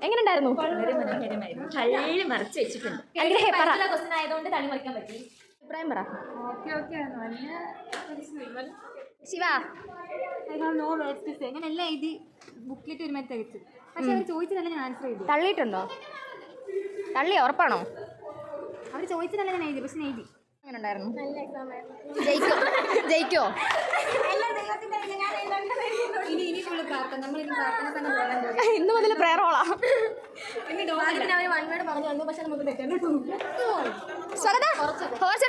എങ്ങനെയുണ്ടായിരുന്നു? വളരെ മനോഹരമായിരുന്നു. തള്ളി മറിച്ച് വെച്ചിട്ടുണ്ട്. ക്വസ്റ്റ്യൻ ആയതുകൊണ്ട് തള്ളി മറിക്കാൻ പറ്റി. അഭിപ്രായം പറ. ശിവ അങ്ങനെയല്ല ഇത് ബുക്കിലിട്ട് ഒരുമാതിരി തികച്ചു. പക്ഷെ അവർ ചോദിച്ചതല്ല ഞാൻ ആൻസർ ചെയ്തു. തള്ളിയിട്ടുണ്ടോ? തള്ളി ഉറപ്പാണോ? അവർ ചോദിച്ചതല്ല ഞാൻ എഴുതി, പക്ഷെ എഴുതി. എങ്ങനെ ഉണ്ടായിരുന്നു? ജയിക്കോ? ഇന്ന് മുതൽ പ്രയർ ഹോളാ.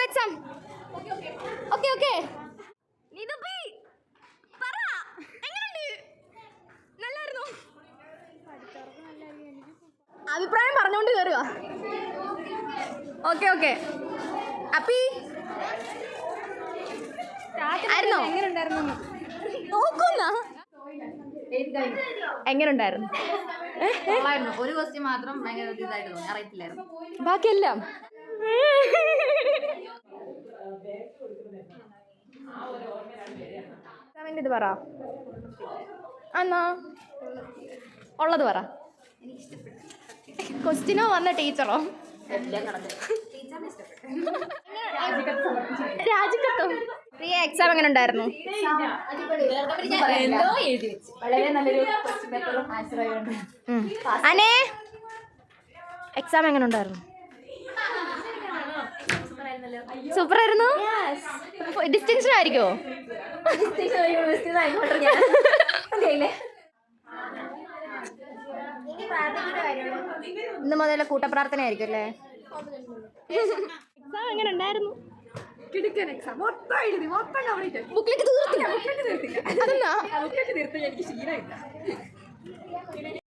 എക്സാം. Okay okay. അഭിപ്രായം പറഞ്ഞോണ്ട് കയറുക. Okay okay. അപ്പി ആയിരുന്നോ? എങ്ങനെയുണ്ടായിരുന്നു? ഒരു ക്വസ്റ്റ്യൻ മാത്രം ഭയങ്കര ഇതായിട്ട് തോന്നി, അറിയത്തില്ലായിരുന്നു. ബാക്കിയെല്ലാം ഇത് പറ. എന്നാ ഉള്ളത് പറ. ക്വസ്റ്റ്യനോ വന്ന ടീച്ചറോ? രാജിക്കത്തും. പ്രിയ എക്സാം എങ്ങനെ ഉണ്ടായിരുന്നു? അനേ എക്സാം എങ്ങനെ ഉണ്ടായിരുന്നു? സൂപ്പർ ആയിരുന്നു. ഡിസ്റ്റിങ്ഷൻ ആയിരിക്കുമോ? ഇന്ന് മുതൽ കൂട്ടപ്രാർത്ഥന ആയിരിക്കും അല്ലേ? എക്സാം എങ്ങനെ ഉണ്ടായിരുന്നു? ബുക്കിലേക്ക് തീർത്തില്ല. അതെന്നാ?